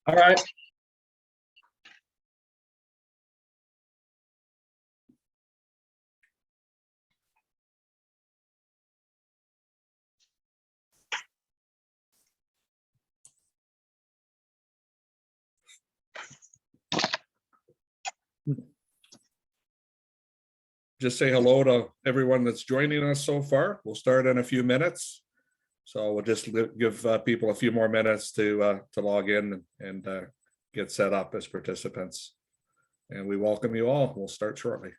All right. Just say hello to everyone that's joining us so far. We'll start in a few minutes. So we'll just give people a few more minutes to log in and get set up as participants. And we welcome you all. We'll start shortly.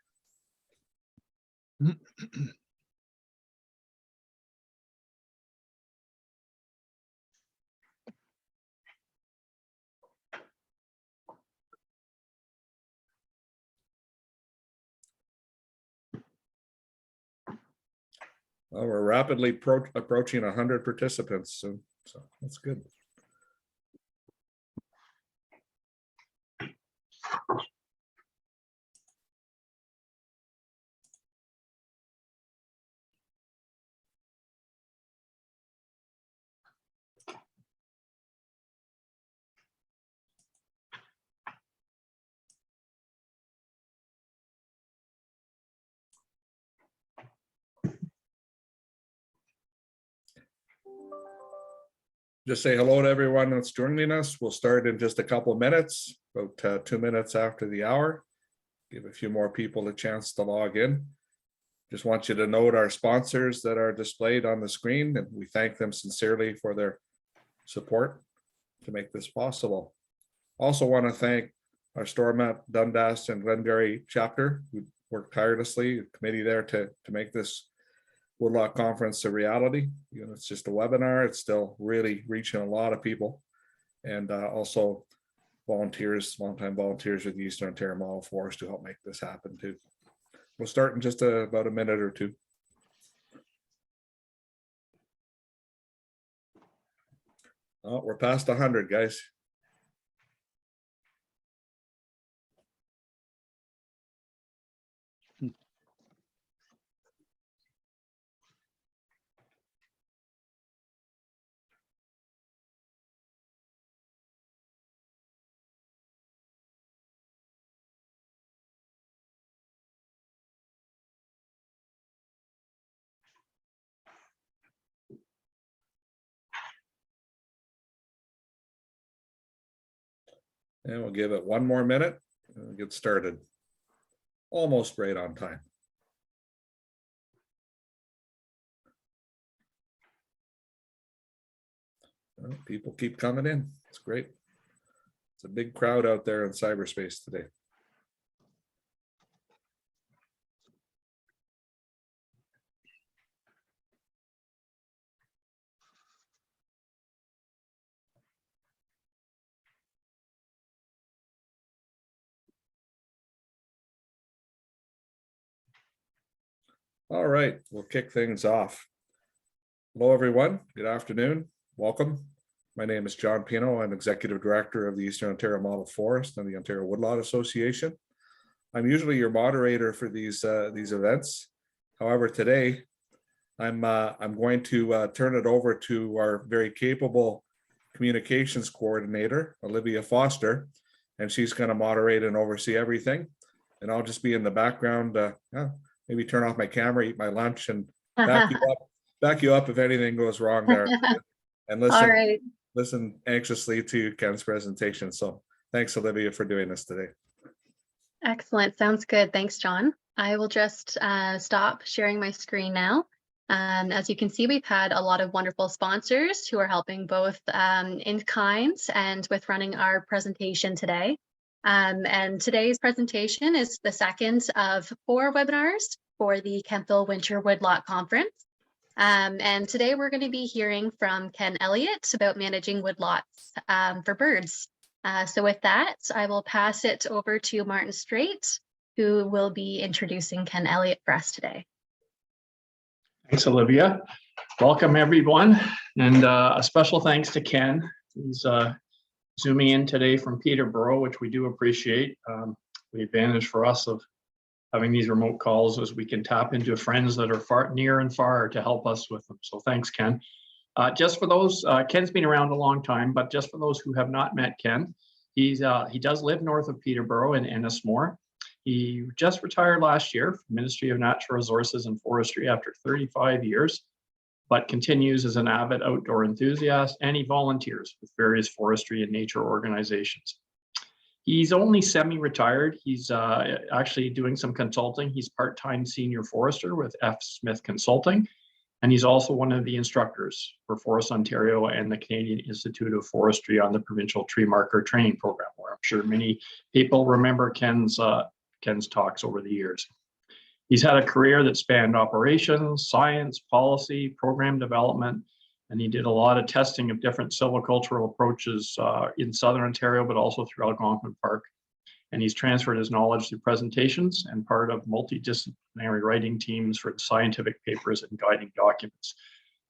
Well, we're rapidly approaching 100 participants soon, so that's good. Just say hello to everyone that's joining us. We'll start in just a couple of minutes, about 2 minutes after the hour. Give a few more people a chance to log in. Just want you to note our sponsors that are displayed on the screen, and we thank them sincerely for their support to make this possible. Also want to thank our Stormont, Dundas, and Glengarry chapter who worked tirelessly, the committee there to make this Woodlot Conference a reality. You know, it's just a webinar. It's still really reaching a lot of people, and also volunteers, longtime volunteers with the Eastern Ontario Model Forest to help make this happen too. We'll start in just about a minute or two. Oh, we're past 100, guys. And we'll give it one more minute and we'll get started. Almost right on time. Well, people keep coming in. It's great. It's a big crowd out there in cyberspace today. All right, we'll kick things off. Hello, everyone. Good afternoon. Welcome. My name is John Pino. I'm Executive Director of the Eastern Ontario Model Forest and the Ontario Woodlot Association. I'm usually your moderator for these events. However, today I'm going to turn it over to our very capable communications coordinator, Olivia Foster, and she's going to moderate and oversee everything. And I'll just be in the background, maybe turn off my camera, eat my lunch, and back you up if anything goes wrong there. And listen anxiously to Ken's presentation. So thanks, Olivia, for doing this today. Excellent. Sounds good. Thanks, John. I will just stop sharing my screen now. As you can see, we've had a lot of wonderful sponsors who are helping both in kind and with running our presentation today. And today's presentation is the second of 4 webinars for the Kemptville Winter Woodlot Conference. And today we're going to be hearing from Ken Elliott about managing woodlots for birds. So with that, I will pass it over to Martin Straight, who will be introducing Ken Elliott for us today. Thanks, Olivia. Welcome, everyone. And a special thanks to Ken. He's zooming in today from Peterborough, which we do appreciate. The advantage for us of having these remote calls is we can tap into friends that are near and far to help us with them. So thanks, Ken. Just for those, Ken's been around a long time, but just for those who have not met Ken, he does live north of Peterborough in Ennismore. He just retired last year from Ministry of Natural Resources and Forestry after 35 years, but continues as an avid outdoor enthusiast, and he volunteers with various forestry and nature organizations. He's only semi-retired. He's actually doing some consulting. He's part-time senior forester with F. Smith Consulting, and he's also one of the instructors for Forest Ontario and the Canadian Institute of Forestry on the Provincial Tree Marker Training Program, where I'm sure many people remember Ken's talks over the years. He's had a career that spanned operations, science, policy, program development, and he did a lot of testing of different silvicultural approaches in Southern Ontario, but also through Algonquin Park. And he's transferred his knowledge through presentations and part of multidisciplinary writing teams for scientific papers and guiding documents.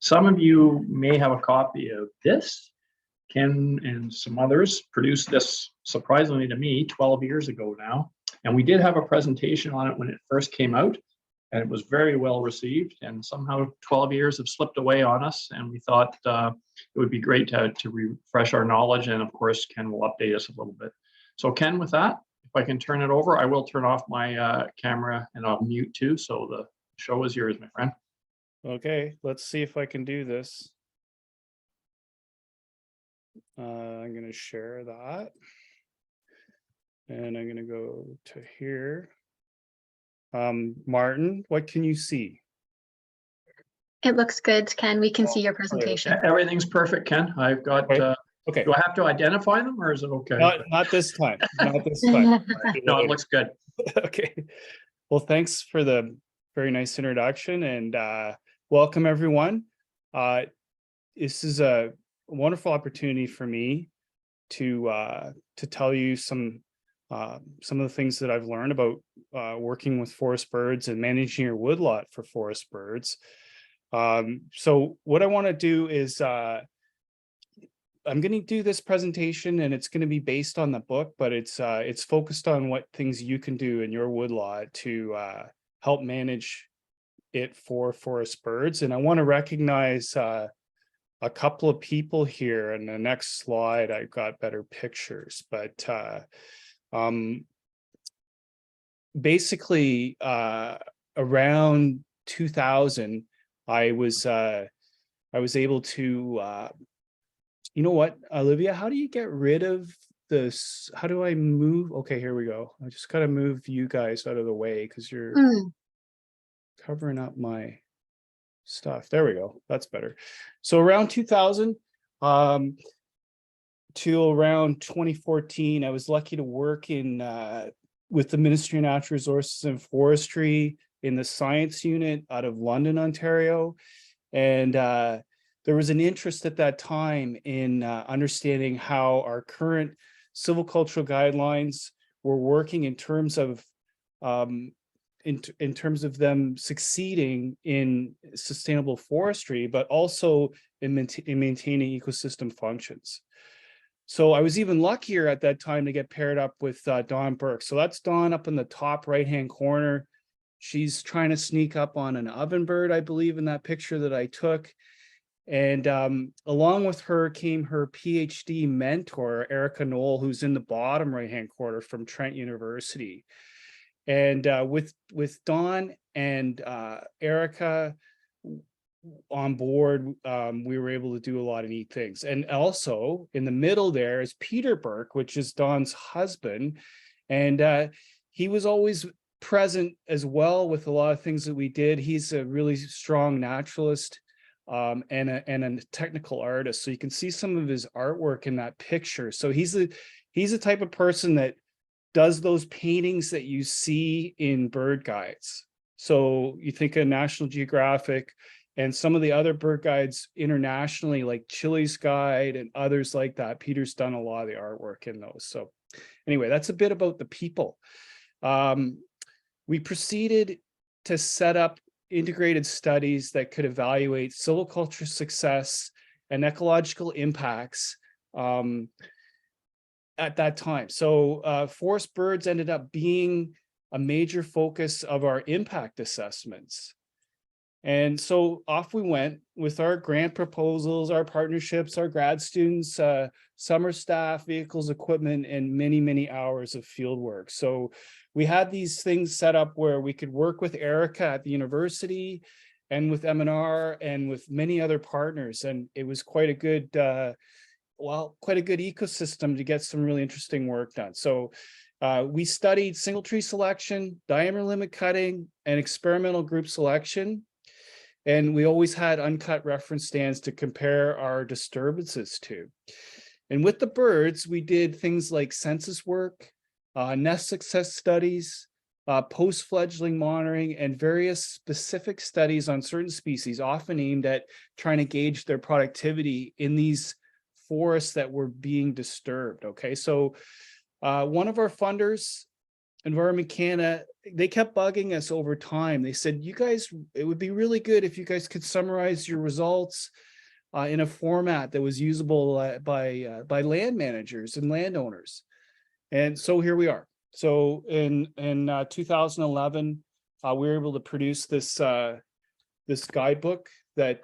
Some of you may have a copy of this. Ken and some others produced this, surprisingly to me, 12 years ago now. And we did have a presentation on it when it first came out, and it was very well received. And somehow 12 years have slipped away on us, and we thought it would be great to refresh our knowledge. And of course, Ken will update us a little bit. So Ken, with that, if I can turn it over, I will turn off my camera and I'll mute too. So the show is yours, my friend. Okay, let's see if I can do this. I'm going to share that. And I'm going to go to here. Martin, what can you see? It looks good, Ken. We can see your presentation. Everything's perfect, Ken. I've got, okay. Do I have to identify them or is it okay? Not this time. Not this time. No, it looks good. Okay. Well, thanks for the very nice introduction, and welcome everyone. This is a wonderful opportunity for me to tell you some of the things that I've learned about working with forest birds and managing your woodlot for forest birds. So what I want to do is I'm going to do this presentation, and it's going to be based on the book, but it's focused on what things you can do in your woodlot to help manage it for forest birds. And I want to recognize a couple of people here. In the next slide, I've got better pictures, but basically around 2000, I was able to you know what, Olivia, how do you get rid of this? How do I move? Okay, here we go. I just gotta move you guys out of the way because you're covering up my stuff. There we go. That's better. So around 2000 till around 2014, I was lucky to work in with the Ministry of Natural Resources and Forestry in the science unit out of London, Ontario. And there was an interest at that time in understanding how our current silvicultural guidelines were working in terms of in terms of them succeeding in sustainable forestry, but also in maintaining ecosystem functions. So I was even luckier at that time to get paired up with Dawn Burke. So that's Dawn up in the top right-hand corner. She's trying to sneak up on an ovenbird, I believe, in that picture that I took. And along with her came her PhD mentor, Erica Knoll, who's in the bottom right-hand corner from Trent University. And with Dawn and Erica on board, we were able to do a lot of neat things. And also in the middle there is Peter Burke, which is Dawn's husband. And he was always present as well with a lot of things that we did. He's a really strong naturalist and a technical artist. So you can see some of his artwork in that picture. So he's the type of person that does those paintings that you see in bird guides. So you think of National Geographic and some of the other bird guides internationally, like Chile's Guide and others like that. Peter's done a lot of the artwork in those. So anyway, that's a bit about the people. We proceeded to set up integrated studies that could evaluate silviculture success and ecological impacts at that time. So forest birds ended up being a major focus of our impact assessments. And so off we went with our grant proposals, our partnerships, our grad students, summer staff, vehicles, equipment, and many, many hours of field work. So we had these things set up where we could work with Erica at the university and with M&R and with many other partners. And it was quite a good, quite a good ecosystem to get some really interesting work done. So we studied single tree selection, diameter limit cutting, and experimental group selection. And we always had uncut reference stands to compare our disturbances to. And with the birds, we did things like census work, nest success studies, post-fledgling monitoring, and various specific studies on certain species, often aimed at trying to gauge their productivity in these forests that were being disturbed. Okay, so one of our funders, Environment Canada, they kept bugging us over time. They said, you guys, it would be really good if you guys could summarize your results in a format that was usable by land managers and landowners. And so here we are. So in 2011, we were able to produce this this guidebook that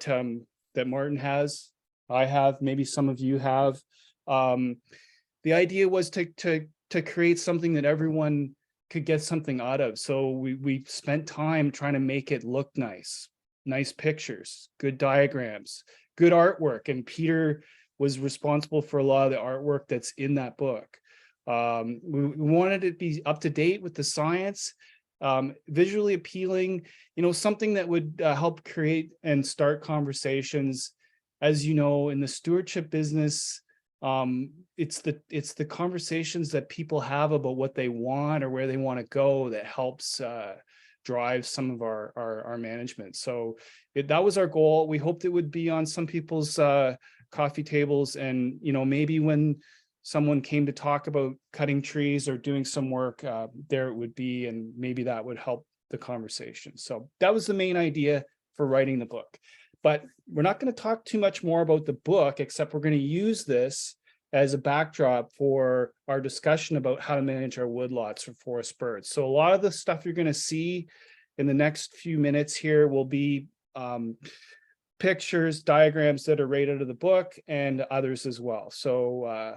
that Martin has, I have, maybe some of you have. The idea was to create something that everyone could get something out of. So we spent time trying to make it look nice pictures, good diagrams, good artwork. And Peter was responsible for a lot of the artwork that's in that book. We wanted it to be up to date with the science, visually appealing, something that would help create and start conversations. As you know, in the stewardship business, it's the conversations that people have about what they want or where they want to go that helps drive some of our management. So that was our goal. We hoped it would be on some people's coffee tables, and maybe when someone came to talk about cutting trees or doing some work, there it would be, and maybe that would help the conversation. So that was the main idea for writing the book. But we're not going to talk too much more about the book, except we're going to use this as a backdrop for our discussion about how to manage our woodlots for forest birds. So a lot of the stuff you're going to see in the next few minutes here will be pictures, diagrams that are right out of the book, and others as well. So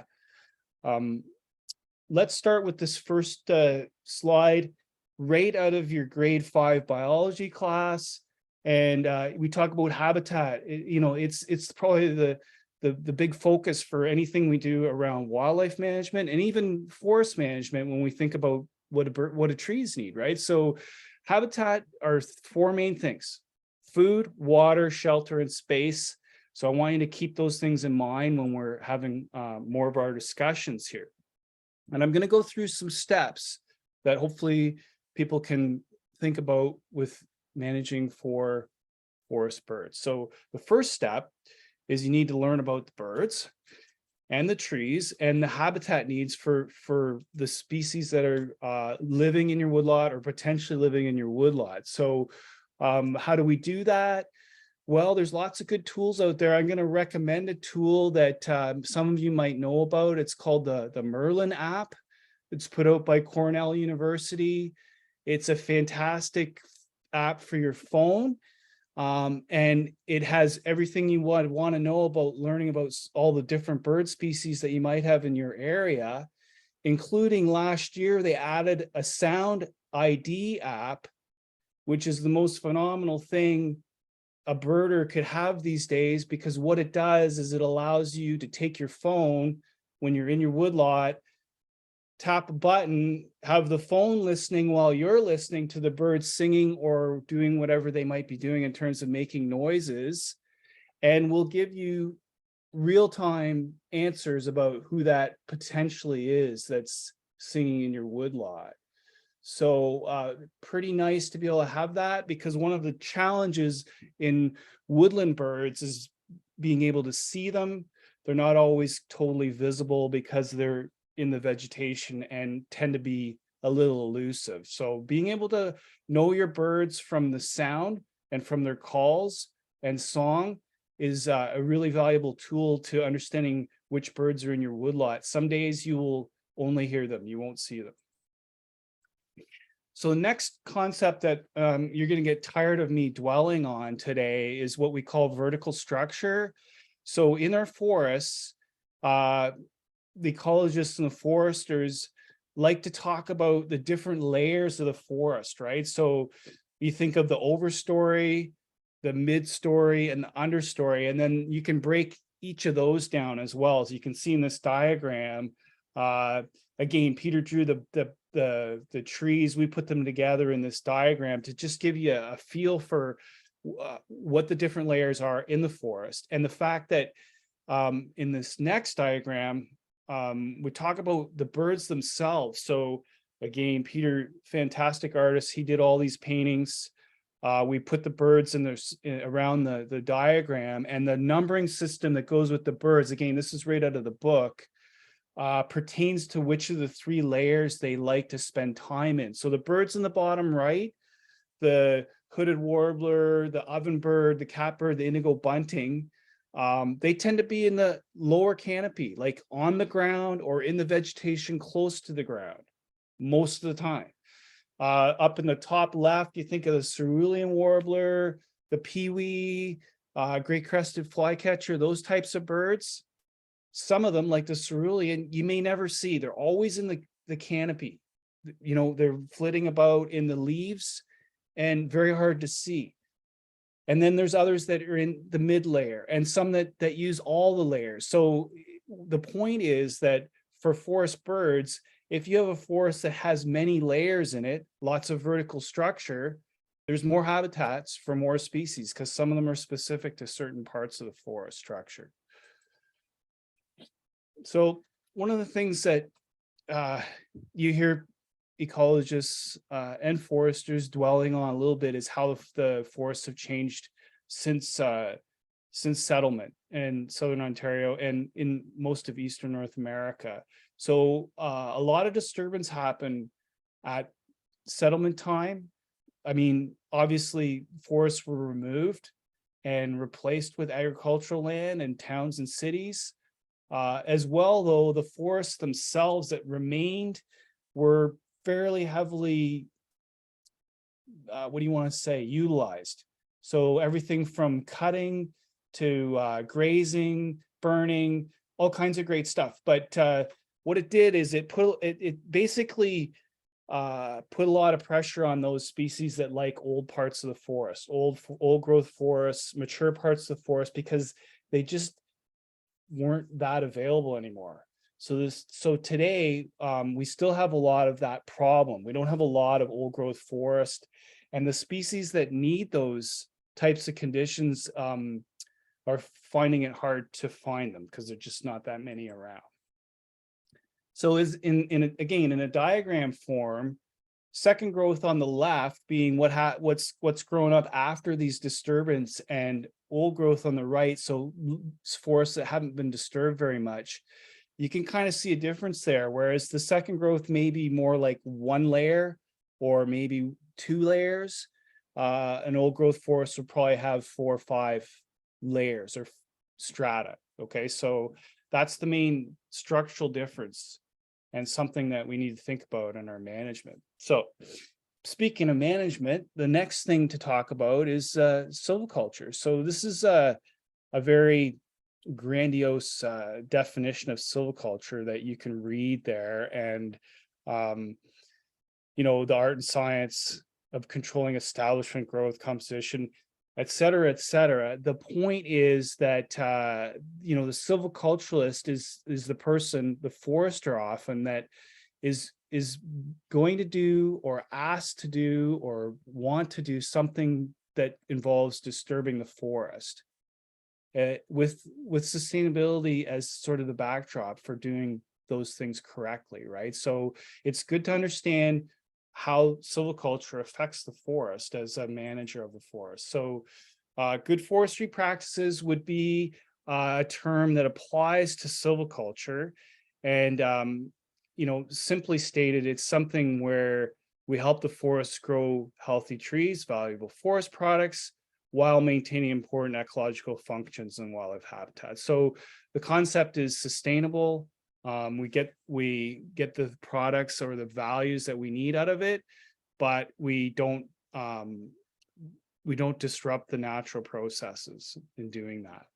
let's start with this first slide, right out of your grade 5 biology class. And we talk about habitat. It's probably the big focus for anything we do around wildlife management and even forest management when we think about what a trees need, right? So habitat are 4 main things: food, water, shelter, and space. So I want you to keep those things in mind when we're having more of our discussions here. And I'm going to go through some steps that hopefully people can think about with managing for forest birds. So the first step is you need to learn about the birds and the trees and the habitat needs for the species that are living in your woodlot or potentially living in your woodlot. So how do we do that? Well, there's lots of good tools out there. I'm going to recommend a tool that some of you might know about. It's called the Merlin app. It's put out by Cornell University. It's a fantastic app for your phone, and it has everything you want to know about learning about all the different bird species that you might have in your area, including last year they added a sound ID app, which is the most phenomenal thing a birder could have these days, because what it does is it allows you to take your phone when you're in your woodlot, tap a button, have the phone listening while you're listening to the birds singing or doing whatever they might be doing in terms of making noises, and will give you real-time answers about who that potentially is that's singing in your woodlot. So pretty nice to be able to have that, because one of the challenges in woodland birds is being able to see them. They're not always totally visible because they're in the vegetation and tend to be a little elusive. So being able to know your birds from the sound and from their calls and song is a really valuable tool to understanding which birds are in your woodlot. Some days you will only hear them, you won't see them. So the next concept that you're going to get tired of me dwelling on today is what we call vertical structure. So in our forests, the ecologists and the foresters like to talk about the different layers of the forest, right? So you think of the overstory, the mid-story, and the understory, and then you can break each of those down as well. As you can see in this diagram, again, Peter drew the trees. We put them together in this diagram to just give you a feel for what the different layers are in the forest. And the fact that in this next diagram, we talk about the birds themselves. So again, Peter, fantastic artist, he did all these paintings. We put the birds in around the diagram, and the numbering system that goes with the birds, again, this is right out of the book, pertains to which of the 3 layers they like to spend time in. So the birds in the bottom right, the hooded warbler, the ovenbird, the catbird, the indigo bunting, they tend to be in the lower canopy, like on the ground or in the vegetation close to the ground most of the time. Up in the top left, you think of the cerulean warbler, the pewee, great crested flycatcher, those types of birds. Some of them, like the cerulean, you may never see. They're always in the canopy. You know, they're flitting about in the leaves and very hard to see. And then there's others that are in the mid layer and some that use all the layers. So the point is that for forest birds, if you have a forest that has many layers in it, lots of vertical structure, there's more habitats for more species because some of them are specific to certain parts of the forest structure. So one of the things that you hear ecologists and foresters dwelling on a little bit is how the forests have changed since settlement in Southern Ontario and in most of Eastern North America. So a lot of disturbance happened at settlement time. I mean, obviously forests were removed and replaced with agricultural land and towns and cities. As well, though, the forests themselves that remained were fairly heavily, what do you want to say, utilized. So everything from cutting to grazing, burning, all kinds of great stuff. But what it did is it basically put a lot of pressure on those species that like old parts of the forest, old growth forests, mature parts of the forest, because they just weren't that available anymore. So today we still have a lot of that problem. We don't have a lot of old growth forest, and the species that need those types of conditions are finding it hard to find them because there's just not that many around. So is again in a diagram form, second growth on the left being what's grown up after these disturbance, and old growth on the right, so forests that haven't been disturbed very much. You can kind of see a difference there, whereas the second growth may be more like 1 layer or maybe 2 layers. An old growth forest would probably have 4 or 5 layers or strata. Okay, so that's the main structural difference and something that we need to think about in our management. So speaking of management, the next thing to talk about is silviculture. So this is a very grandiose definition of silviculture that you can read there, and you know, the art and science of controlling establishment growth, composition, et cetera, et cetera. The point is that you know, the silviculturalist is the person, the forester often, that is going to do or asked to do or want to do something that involves disturbing the forest, with sustainability as sort of the backdrop for doing those things correctly, right? So it's good to understand how silviculture affects the forest as a manager of the forest. So good forestry practices would be a term that applies to silviculture, and you know, simply stated, it's something where we help the forests grow healthy trees, valuable forest products, while maintaining important ecological functions and wildlife habitats. So the concept is sustainable. We get the products or the values that we need out of it, but we don't disrupt the natural processes in doing that.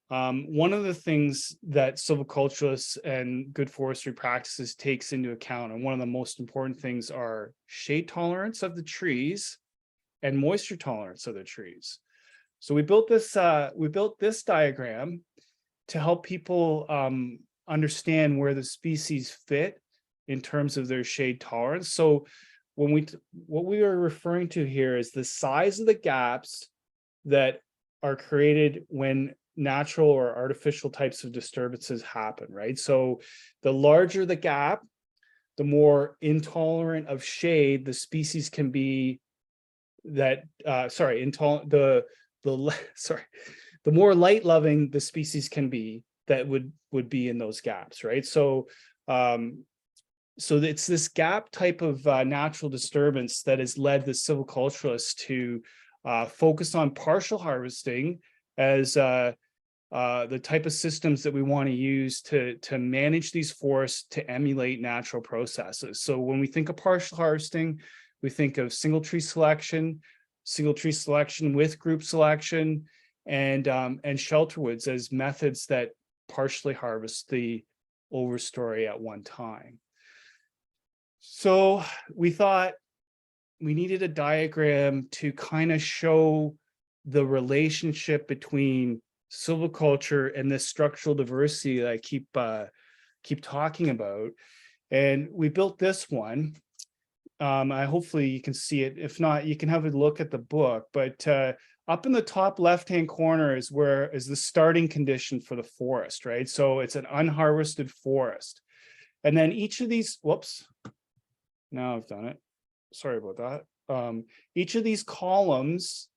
One of the things that silviculturists and good forestry practices takes into account, and one of the most important things, are shade tolerance of the trees and moisture tolerance of the trees. So we built this diagram to help people understand where the species fit in terms of their shade tolerance. So what we are referring to here is the size of the gaps that are created when natural or artificial types of disturbances happen, right? So the larger the gap, the more intolerant of shade the species can be. The more light loving the species can be that would be in those gaps, right? So it's this gap type of natural disturbance that has led the silviculturists to focus on partial harvesting as the type of systems that we want to use to manage these forests to emulate natural processes. So when we think of partial harvesting, we think of single tree selection with group selection, and shelter woods as methods that partially harvest the overstory at one time. So we thought we needed a diagram to kind of show the relationship between silviculture and this structural diversity that I keep talking about. And we built this one. Hopefully you can see it. If not, you can have a look at the book. But up in the top left-hand corner is the starting condition for the forest, right? So it's an unharvested forest. And then each of these, whoops, now I've done it. Sorry about that. Each of these columns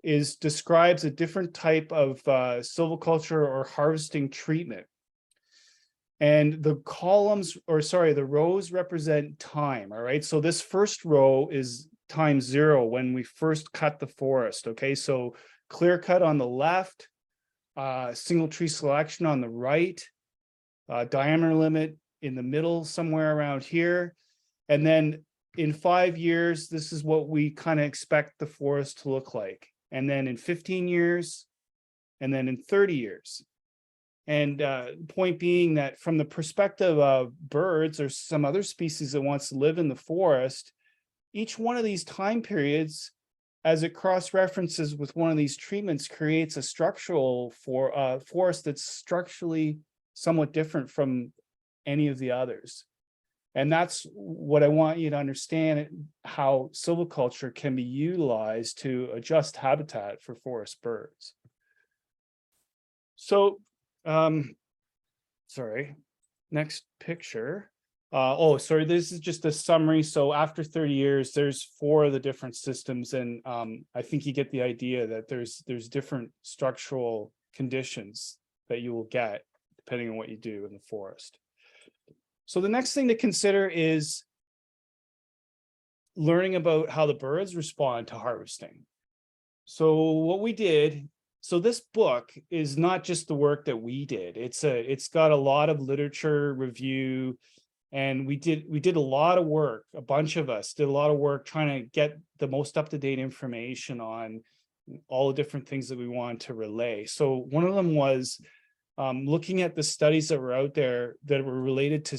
describes a different type of silviculture or harvesting treatment. And the rows represent time, all right? So this first row is time 0 when we first cut the forest, okay? So clear cut on the left, single tree selection on the right, diameter limit in the middle somewhere around here. And then in 5 years, this is what we kind of expect the forest to look like. And then in 15 years, and then in 30 years. And point being that from the perspective of birds or some other species that wants to live in the forest, each one of these time periods, as it cross-references with one of these treatments, creates a structural forest that's structurally somewhat different from any of the others. And that's what I want you to understand, how silviculture can be utilized to adjust habitat for forest birds. So, sorry, next picture. Sorry, this is just a summary. So after 30 years, there's 4 of the different systems. And I think you get the idea that there's different structural conditions that you will get depending on what you do in the forest. So the next thing to consider is learning about how the birds respond to harvesting. So what we did, so this book is not just the work that we did. It's got a lot of literature review, and we did a lot of work. A bunch of us did a lot of work trying to get the most up-to-date information on all the different things that we wanted to relay. So one of them was looking at the studies that were out there that were related to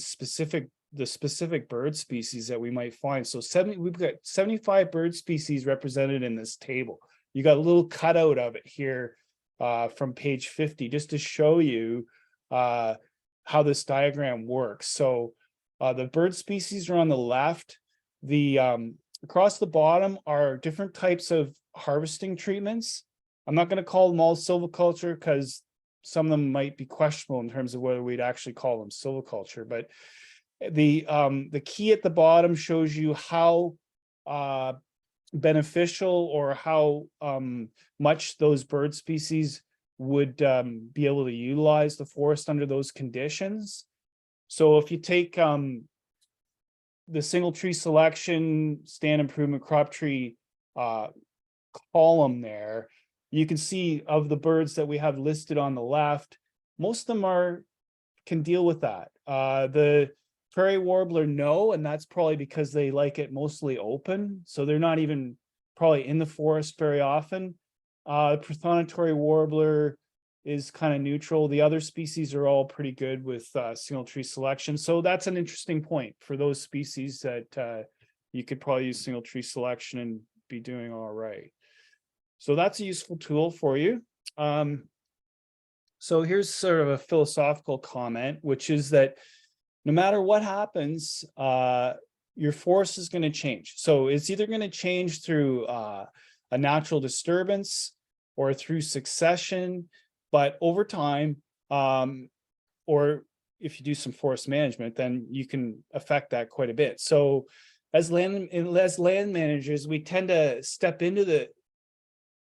the specific bird species that we might find. So we've got 75 bird species represented in this table. You got a little cutout of it here from page 50, just to show you how this diagram works. So the bird species are on the left. Across the bottom are different types of harvesting treatments. I'm not going to call them all silviculture because some of them might be questionable in terms of whether we'd actually call them silviculture. But the key at the bottom shows you how beneficial or how much those bird species would be able to utilize the forest under those conditions. So if you take the single tree selection, stand improvement, crop tree column there, you can see of the birds that we have listed on the left, most of them can deal with that. Prairie warbler, no, and that's probably because they like it mostly open, so they're not even probably in the forest very often. Prothonotary warbler is kind of neutral. The other species are all pretty good with single tree selection. So that's an interesting point for those species that you could probably use single tree selection and be doing all right. So that's a useful tool for you. So here's sort of a philosophical comment, which is that no matter what happens, your forest is going to change. So it's either going to change through a natural disturbance or through succession, but over time, or if you do some forest management, then you can affect that quite a bit. So as land managers, we tend to step into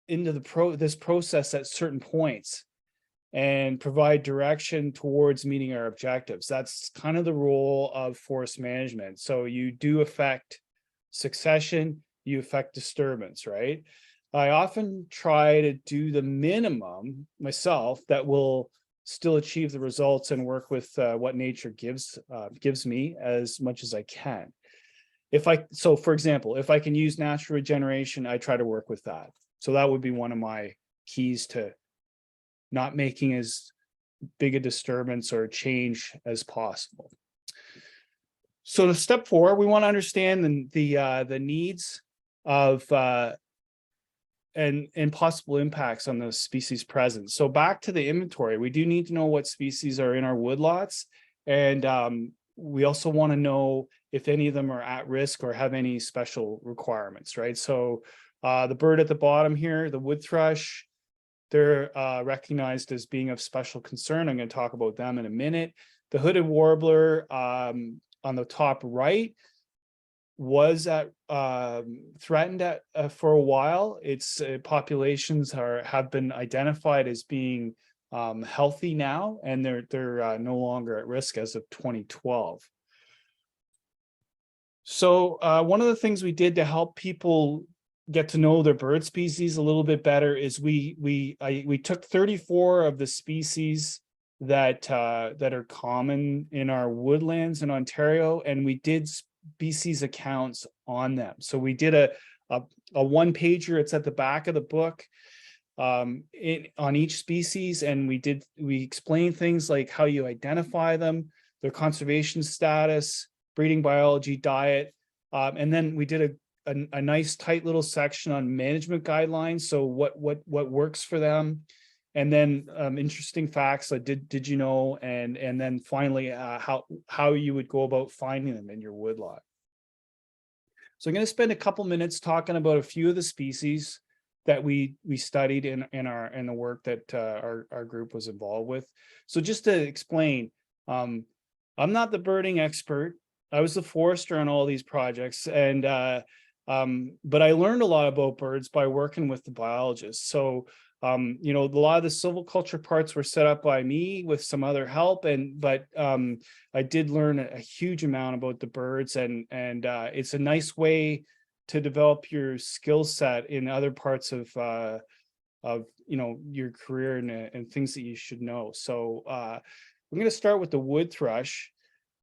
this process at certain points and provide direction towards meeting our objectives. That's kind of the role of forest management. So you do affect succession, you affect disturbance, right? I often try to do the minimum myself that will still achieve the results and work with what nature gives me as much as I can. So for example, if I can use natural regeneration, I try to work with that. So that would be one of my keys to not making as big a disturbance or change as possible. So to step 4, we want to understand the needs of and possible impacts on the species present. So back to the inventory, we do need to know what species are in our woodlots, and we also want to know if any of them are at risk or have any special requirements, right? So the bird at the bottom here, the wood thrush, they're recognized as being of special concern. I'm going to talk about them in a minute. The hooded warbler on the top right was threatened for a while. Its populations have been identified as being healthy now, and they're no longer at risk as of 2012. So one of the things we did to help people get to know their bird species a little bit better is we took 34 of the species that are common in our woodlands in Ontario, and we did species accounts on them. So we did a one pager. It's at the back of the book on each species, and we explained things like how you identify them, their conservation status, breeding biology, diet, and then we did a nice tight little section on management guidelines. So what works for them, and then interesting facts like did you know, and then finally how you would go about finding them in your woodlot. So I'm going to spend a couple minutes talking about a few of the species that we studied in the work that our group was involved with. So just to explain, I'm not the birding expert. I was the forester on all these projects, and but I learned a lot about birds by working with the biologists. So you know, a lot of the silviculture parts were set up by me with some other help, but I did learn a huge amount about the birds, and it's a nice way to develop your skill set in other parts of you know, your career and things that you should know. So I'm going to start with the wood thrush,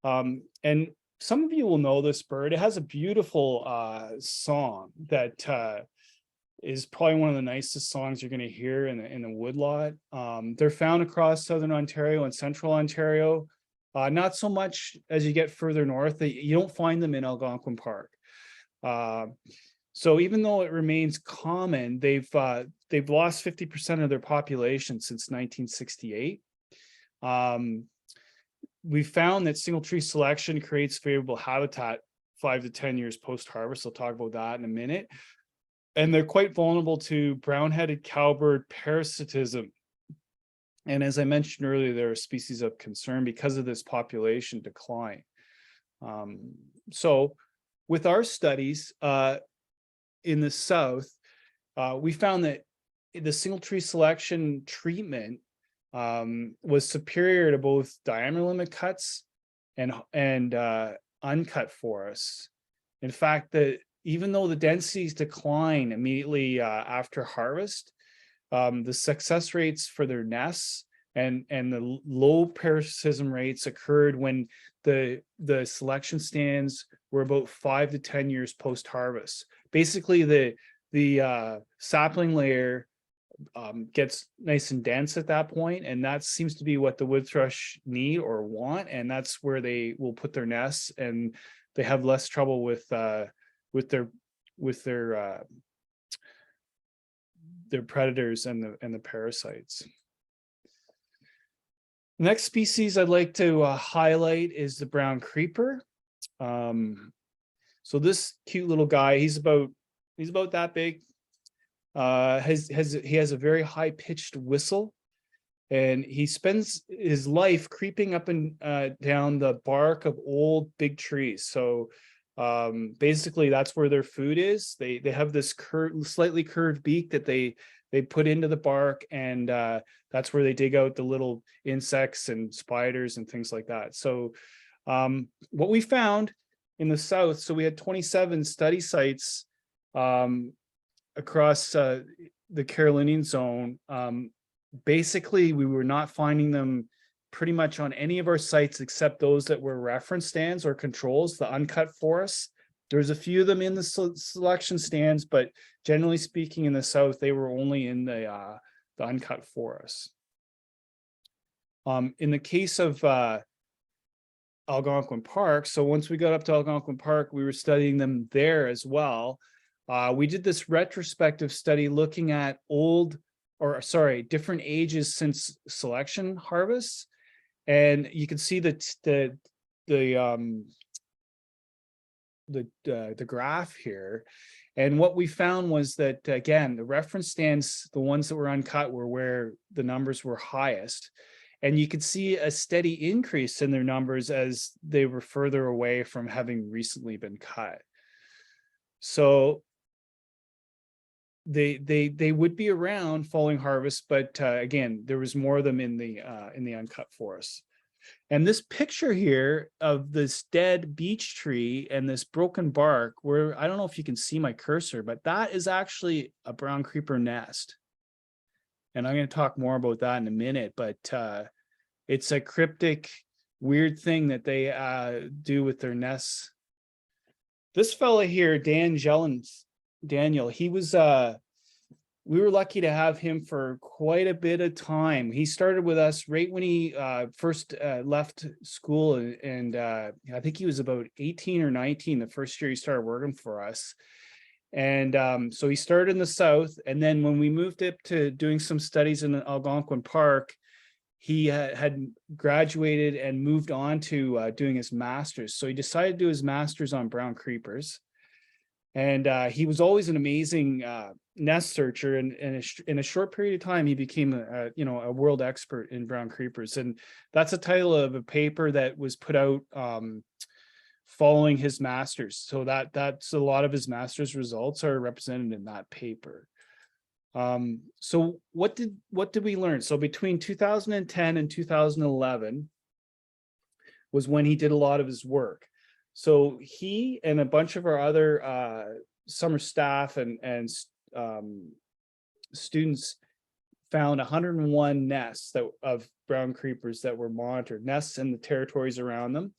and some of you will know this bird. It has a beautiful song that is probably one of the nicest songs you're going to hear in the woodlot. They're found across southern Ontario and central Ontario. Not so much as you get further north. You don't find them in Algonquin Park. So even though it remains common, they've lost 50% of their population since 1968. We found that single tree selection creates favorable habitat 5 to 10 years post-harvest. I'll talk about that in a minute. And they're quite vulnerable to brown-headed cowbird parasitism. And as I mentioned earlier, they're a species of concern because of this population decline. So with our studies in the South, we found that the single tree selection treatment was superior to both diameter limit cuts and uncut forests. In fact, even though the densities decline immediately after harvest, the success rates for their nests and the low parasitism rates occurred when the selection stands were about 5 to 10 years post harvest. Basically, the sapling layer gets nice and dense at that point, and that seems to be what the wood thrush need or want, and that's where they will put their nests, and they have less trouble with their predators and the parasites. The next species I'd like to highlight is the brown creeper. So this cute little guy, he's about that big. He has a very high pitched whistle, and he spends his life creeping up and down the bark of old big trees. So basically that's where their food is. They have this slightly curved beak that they put into the bark, and that's where they dig out the little insects and spiders and things like that. So what we found in the south, so we had 27 study sites across the Carolinian zone. Basically, we were not finding them pretty much on any of our sites except those that were reference stands or controls, the uncut forests. There's a few of them in the selection stands, but generally speaking, in the south, they were only in the uncut forests. In the case of Algonquin Park, so once we got up to Algonquin Park, we were studying them there as well. We did this retrospective study looking at different ages since selection harvests, and you can see the graph here. And what we found was that, again, the reference stands, the ones that were uncut, were where the numbers were highest. And you could see a steady increase in their numbers as they were further away from having recently been cut. So they would be around following harvest, but again, there was more of them in the uncut forest. And this picture here of this dead beech tree and this broken bark, where I don't know if you can see my cursor, but that is actually a brown creeper nest. And I'm going to talk more about that in a minute, but it's a cryptic, weird thing that they do with their nests. This fella here, Daniel, he was we were lucky to have him for quite a bit of time. He started with us right when he first left school, and I think he was about 18 or 19 the first year he started working for us. And so he started in the south, and then when we moved up to doing some studies in Algonquin Park, he had graduated and moved on to doing his master's. So he decided to do his master's on brown creepers. And he was always an amazing nest searcher, and in a short period of time, he became a world expert in brown creepers. And that's a title of a paper that was put out following his master's. So that's a lot of his master's results are represented in that paper. So what did we learn? So between 2010 and 2011 was when he did a lot of his work. So he and a bunch of our other summer staff and students found 101 nests of brown creepers that were monitored, nests and the territories around them.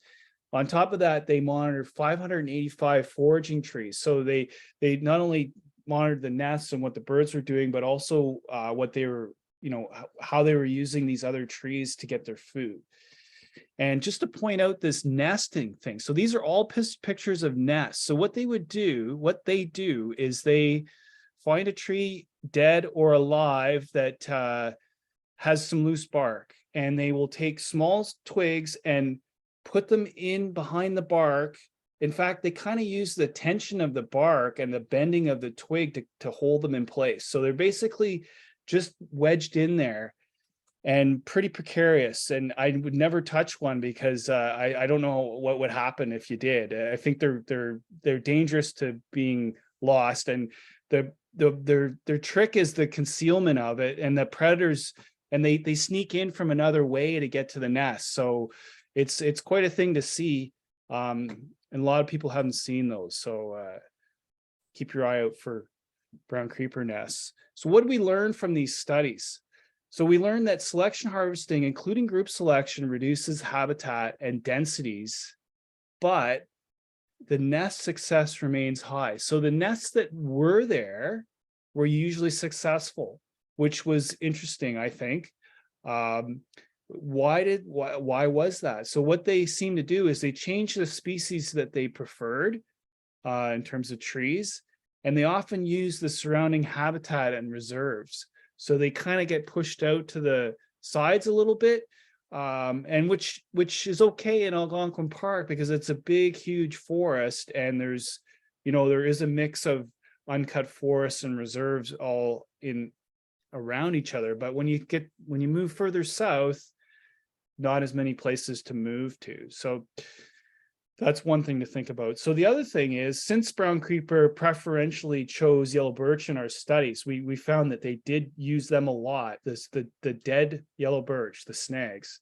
On top of that, they monitored 585 foraging trees. So they not only monitored the nests and what the birds were doing, but also what they were, how they were using these other trees to get their food. And just to point out this nesting thing, so these are all pictures of nests. So what they do is they find a tree dead or alive that has some loose bark, and they will take small twigs and put them in behind the bark. In fact, they kind of use the tension of the bark and the bending of the twig to hold them in place. So they're basically just wedged in there and pretty precarious. And I would never touch one because I don't know what would happen if you did. I think they're dangerous to being lost. And their trick is the concealment of it, and the predators, and they sneak in from another way to get to the nest. So it's quite a thing to see. And a lot of people haven't seen those. So keep your eye out for brown creeper nests. So what did we learn from these studies? So we learned that selection harvesting, including group selection, reduces habitat and densities, but the nest success remains high. So the nests that were there were usually successful, which was interesting, I think. Why was that? So what they seem to do is they change the species that they preferred in terms of trees, and they often use the surrounding habitat and reserves. So they kind of get pushed out to the sides a little bit, and which is okay in Algonquin Park because it's a big, huge forest, and there's, there is a mix of uncut forests and reserves all in around each other. But when you move further south, not as many places to move to. So that's one thing to think about. So the other thing is, since brown creeper preferentially chose yellow birch in our studies, we found that they did use them a lot. The dead yellow birch, the snags.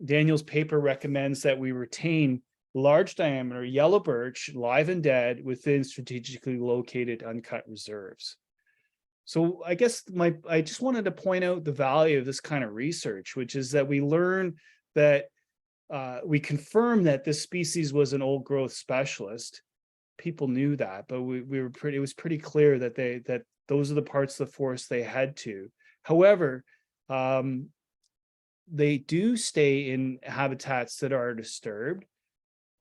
Daniel's paper recommends that we retain large diameter yellow birch, live and dead, within strategically located uncut reserves. So I guess I just wanted to point out the value of this kind of research, which is that we learn that we confirm that this species was an old growth specialist. People knew that, but it was pretty clear that those are the parts of the forest they had to. However, they do stay in habitats that are disturbed,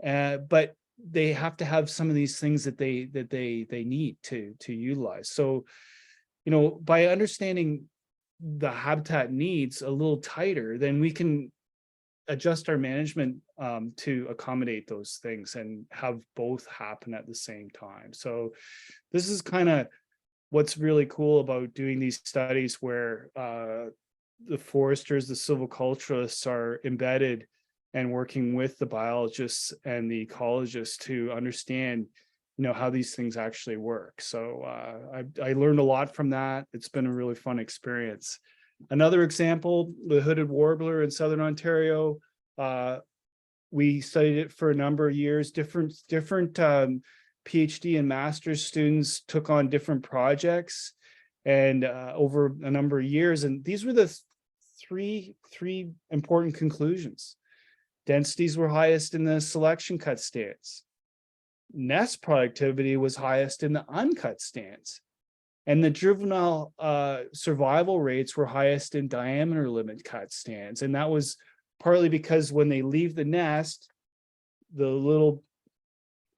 but they have to have some of these things that they need to utilize. So, by understanding the habitat needs a little tighter, then we can adjust our management to accommodate those things and have both happen at the same time. So this is kind of what's really cool about doing these studies, where the foresters, the silviculturists are embedded and working with the biologists and the ecologists to understand how these things actually work. So I learned a lot from that. It's been a really fun experience. Another example, the hooded warbler in Southern Ontario. We studied it for a number of years. Different PhD and master's students took on different projects, and over a number of years. And these were the three important conclusions. Densities were highest in the selection cut stands. Nest productivity was highest in the uncut stands. And the juvenile survival rates were highest in diameter limit cut stands. And that was partly because when they leave the nest, the little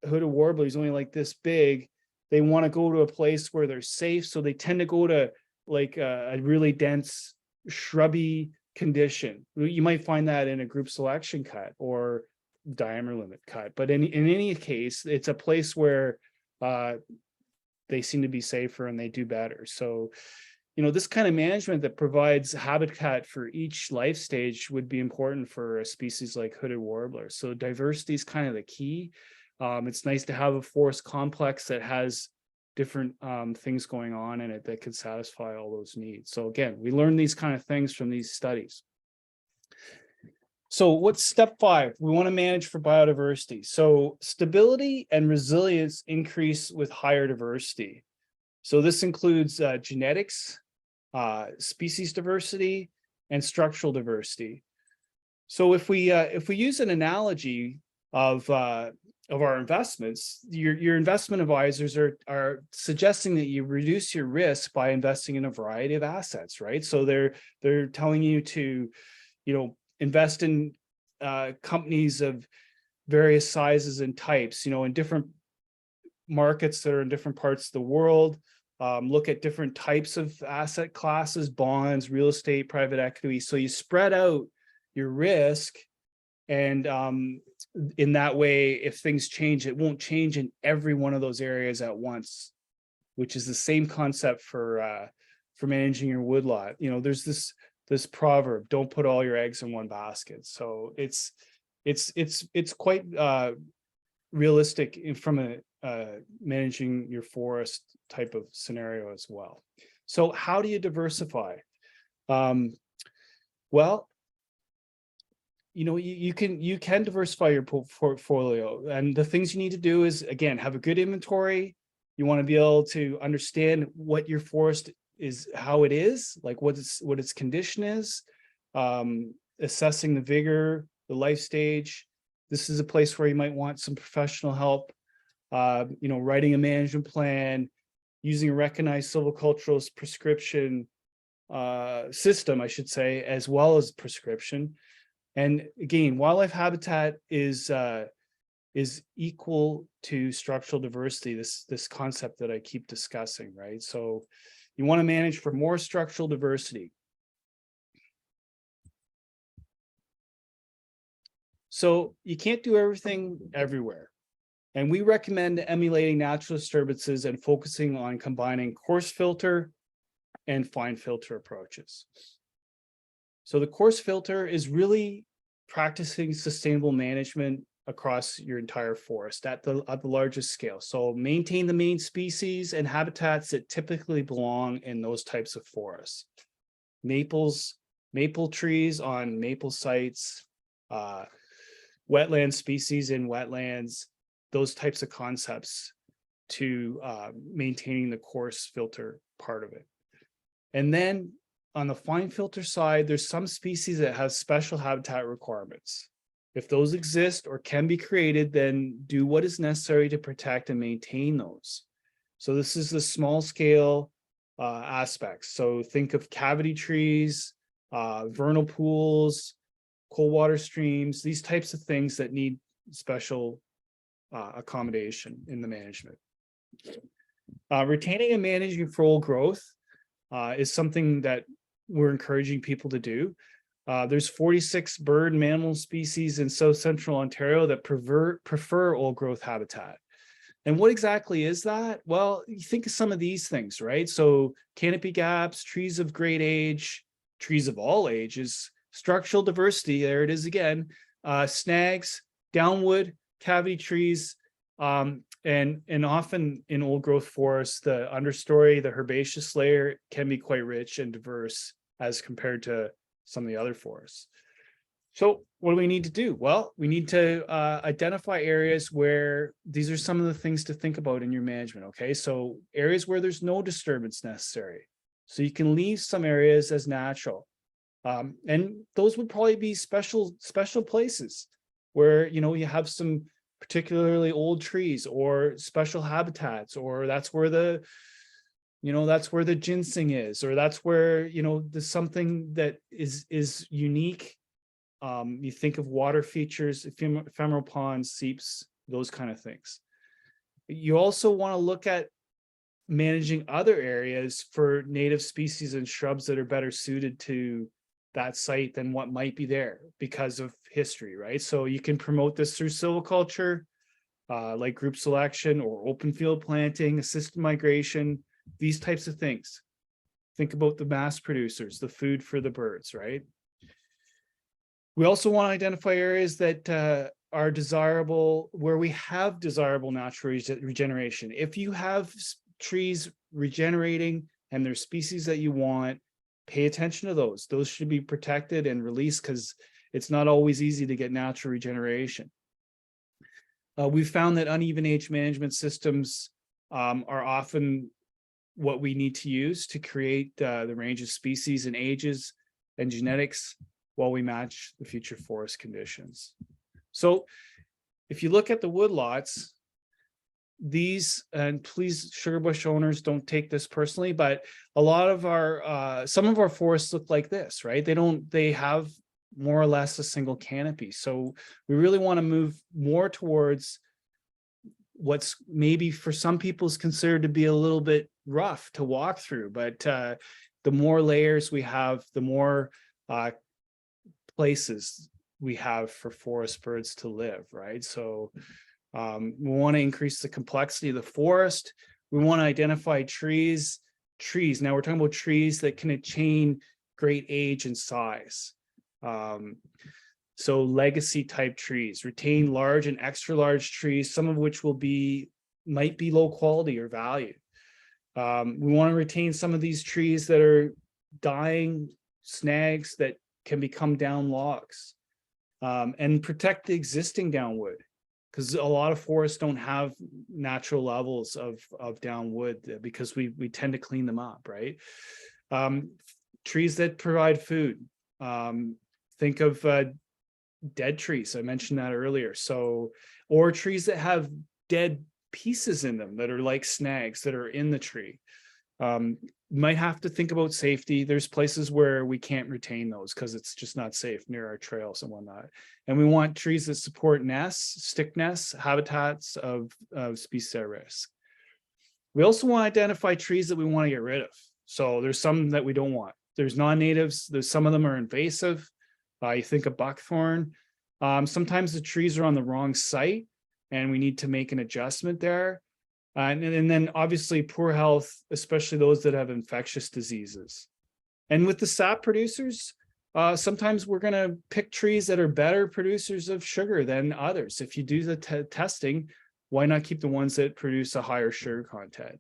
hooded warbler is only like this big. They want to go to a place where they're safe. So they tend to go to like a really dense shrubby condition. You might find that in a group selection cut or diameter limit cut. But in any case, it's a place where they seem to be safer and they do better. So, this kind of management that provides habitat for each life stage would be important for a species like hooded warbler. So diversity is kind of the key. It's nice to have a forest complex that has different things going on in it that could satisfy all those needs. So again, we learn these kind of things from these studies. So what's step 5? We want to manage for biodiversity. So stability and resilience increase with higher diversity. So this includes genetics, species diversity, and structural diversity. So if we use an analogy of our investments, your investment advisors are suggesting that you reduce your risk by investing in a variety of assets, right? So they're telling you to, invest in companies of various sizes and types, in different markets that are in different parts of the world. Look at different types of asset classes, bonds, real estate, private equity. So you spread out your risk, and in that way, if things change, it won't change in every one of those areas at once, which is the same concept for managing your woodlot. There's this proverb: don't put all your eggs in one basket. So it's quite realistic from a managing your forest type of scenario as well. So how do you diversify? Well, you can diversify your portfolio, and the things you need to do is, again, have a good inventory. You want to be able to understand what your forest how it is, like what its condition is, assessing the vigor, the life stage. This is a place where you might want some professional help, writing a management plan, using a recognized silviculturalist prescription system, I should say, as well as prescription. And again, wildlife habitat is equal to structural diversity, this concept that I keep discussing, right? So you want to manage for more structural diversity. So you can't do everything everywhere. And we recommend emulating natural disturbances and focusing on combining coarse filter and fine filter approaches. So the coarse filter is really practicing sustainable management across your entire forest at the largest scale. So maintain the main species and habitats that typically belong in those types of forests. Maples, maple trees on maple sites, wetland species in wetlands, those types of concepts to maintaining the coarse filter part of it. And then on the fine filter side, there's some species that have special habitat requirements. If those exist or can be created, then do what is necessary to protect and maintain those. So this is the small scale aspects. So think of cavity trees, vernal pools, cold water streams, these types of things that need special accommodation in the management. Retaining and managing for old growth is something that we're encouraging people to do. There's 46 bird and mammal species in South Central Ontario that prefer old growth habitat. And what exactly is that? Well, you think of some of these things, right? So canopy gaps, trees of great age, trees of all ages, structural diversity, there it is again, snags, downwood, cavity trees, and often in old growth forests, the understory, the herbaceous layer can be quite rich and diverse as compared to some of the other forests. So what do we need to do? Well, we need to identify areas where these are some of the things to think about in your management, okay? So areas where there's no disturbance necessary. So you can leave some areas as natural. And those would probably be special places where, you have some particularly old trees or special habitats, or that's where the ginseng is, or that's where, there's something that is unique. You think of water features, ephemeral ponds, seeps, those kind of things. You also want to look at managing other areas for native species and shrubs that are better suited to that site than what might be there because of history, right? So you can promote this through silviculture, like group selection or open field planting, assisted migration, these types of things. Think about the mass producers, the food for the birds, right? We also want to identify areas that are desirable, where we have desirable natural regeneration. If you have trees regenerating and there's species that you want, pay attention to those. Those should be protected and released because it's not always easy to get natural regeneration. We've found that uneven age management systems are often what we need to use to create the range of species and ages and genetics while we match the future forest conditions. So if you look at the woodlots, these, and please sugarbush owners don't take this personally, but a lot of our some of our forests look like this, right? They have more or less a single canopy. So we really want to move more towards what's maybe for some people is considered to be a little bit rough to walk through, but the more layers we have, the more places we have for forest birds to live, right? So we want to increase the complexity of the forest. We want to identify trees. Now we're talking about trees that can attain great age and size. So legacy type trees, retain large and extra large trees, some of which might be low quality or value. We want to retain some of these trees that are dying, snags that can become down logs, and protect the existing downwood. because a lot of forests don't have natural levels of down wood because we tend to clean them up, right? Trees that provide food. Think of dead trees. I mentioned that earlier. So, or trees that have dead pieces in them that are like snags that are in the tree. Might have to think about safety. There's places where we can't retain those because it's just not safe near our trails and whatnot. And we want trees that support nests, stick nests, habitats of species at risk. We also want to identify trees that we want to get rid of. So there's some that we don't want. There's non-natives. There's some of them are invasive. You think of buckthorn. Sometimes the trees are on the wrong site and we need to make an adjustment there. And then obviously poor health, especially those that have infectious diseases. And with the sap producers, sometimes we're going to pick trees that are better producers of sugar than others. If you do the testing, why not keep the ones that produce a higher sugar content?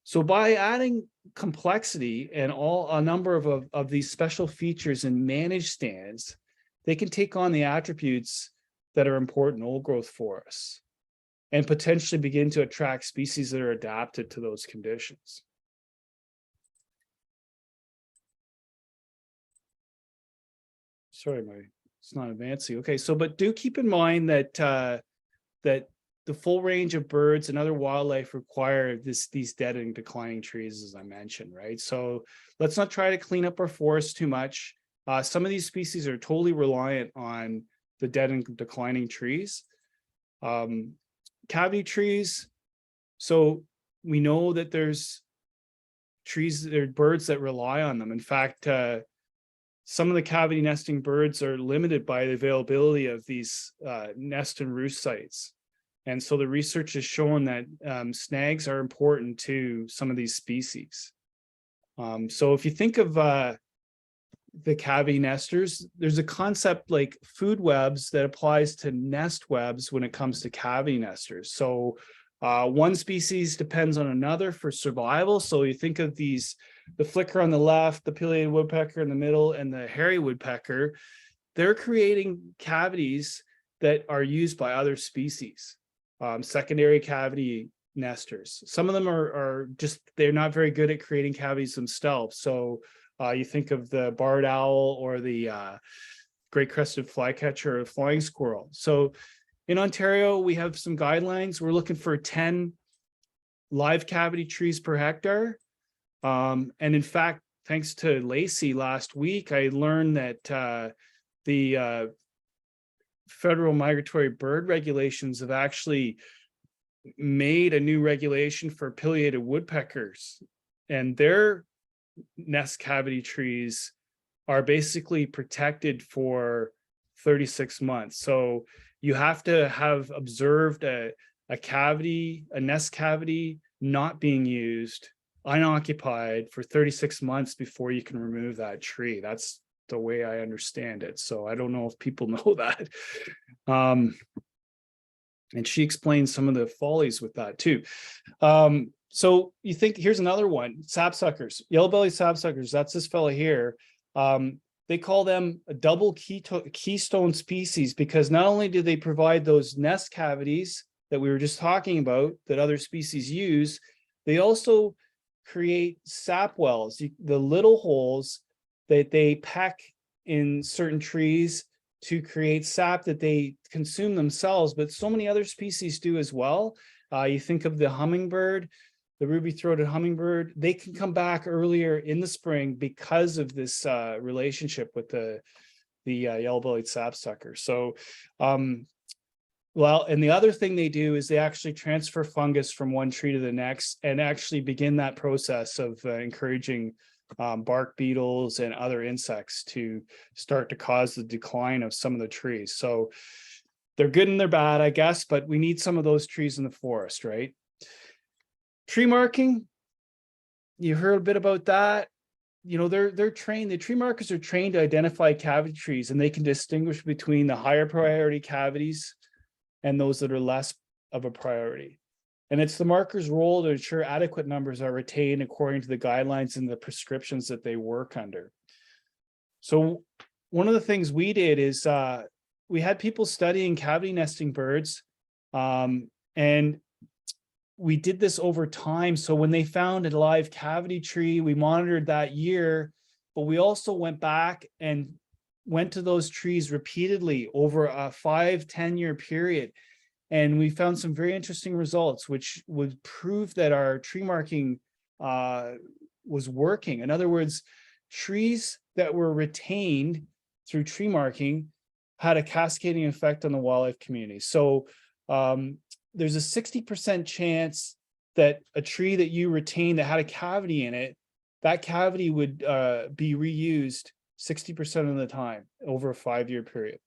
So by adding complexity and a number of these special features in managed stands, they can take on the attributes that are important in old growth forests and potentially begin to attract species that are adapted to those conditions. Sorry, it's not advancing. Okay, so but do keep in mind that that the full range of birds and other wildlife require these dead and declining trees, as I mentioned, right? So let's not try to clean up our forests too much. Some of these species are totally reliant on the dead and declining trees. Cavity trees. So we know that there's birds that rely on them. In fact, some of the cavity nesting birds are limited by the availability of these nest and roost sites. And so the research has shown that snags are important to some of these species. So if you think of the cavity nesters, there's a concept like food webs that applies to nest webs when it comes to cavity nesters. So one species depends on another for survival. So you think of the flicker on the left, the pileated woodpecker in the middle, and the hairy woodpecker, they're creating cavities that are used by other species, secondary cavity nesters. Some of them are just, they're not very good at creating cavities themselves. So you think of the barred owl or the great crested flycatcher or flying squirrel. So in Ontario, we have some guidelines. We're looking for 10 live cavity trees per hectare. And in fact, thanks to Lacey last week, I learned that the federal migratory bird regulations have actually made a new regulation for pileated woodpeckers, and their nest cavity trees are basically protected for 36 months. So you have to have observed a nest cavity not being used, unoccupied for 36 months before you can remove that tree. That's the way I understand it. So I don't know if people know that. And she explains some of the follies with that too. So you think, here's another one, sapsuckers, yellow-bellied sapsuckers. That's this fella here. They call them a double keystone species because not only do they provide those nest cavities that we were just talking about that other species use, they also create sap wells, the little holes that they peck in certain trees to create sap that they consume themselves, but so many other species do as well. You think of the hummingbird, the ruby-throated hummingbird, they can come back earlier in the spring because of this relationship with the yellow-bellied sapsucker. So, well, and the other thing they do is they actually transfer fungus from one tree to the next and actually begin that process of encouraging bark beetles and other insects to start to cause the decline of some of the trees. So they're good and they're bad, I guess, but we need some of those trees in the forest, right? Tree marking, you heard a bit about that. You know, they're trained, the tree markers are trained to identify cavity trees, and they can distinguish between the higher priority cavities and those that are less of a priority. And it's the marker's role to ensure adequate numbers are retained according to the guidelines and the prescriptions that they work under. So one of the things we did is we had people studying cavity nesting birds And we did this over time. So when they found a live cavity tree, we monitored that year, but we also went back and went to those trees repeatedly over a 5-10 year period. And we found some very interesting results, which would prove that our tree marking was working. In other words, trees that were retained through tree marking had a cascading effect on the wildlife community. So there's a 60% chance that a tree that you retain that had a cavity in it, that cavity would be reused 60% of the time over a 5-year period.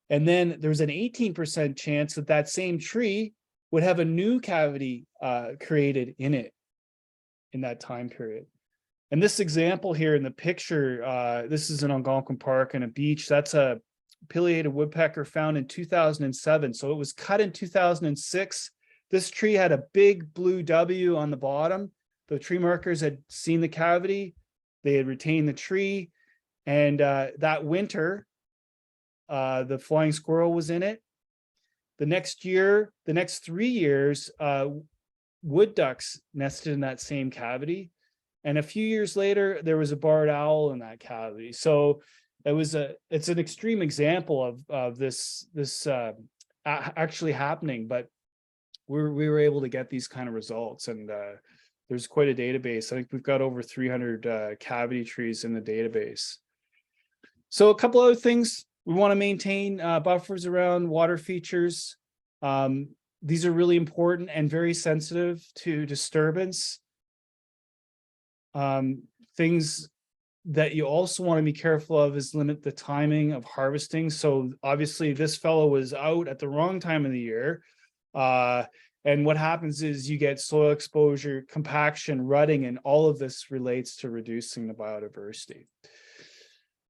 And then there's an 18% chance that that same tree would have a new cavity created in it in that time period. And this example here in the picture, this is in Algonquin Park and a beach. That's a pileated woodpecker found in 2007. So it was cut in 2006. This tree had a big blue W on the bottom. The tree markers had seen the cavity. They had retained the tree. And that winter, the flying squirrel was in it. The next year, the next 3 years, wood ducks nested in that same cavity. And a few years later, there was a barred owl in that cavity. So it's an extreme example of this actually happening, but we were able to get these kind of results, and there's quite a database. I think we've got over 300 cavity trees in the database. So a couple other things, we want to maintain buffers around water features. These are really important and very sensitive to disturbance. Things that you also want to be careful of is limit the timing of harvesting. So obviously this fellow was out at the wrong time of the year. And what happens is you get soil exposure, compaction, rutting, and all of this relates to reducing the biodiversity.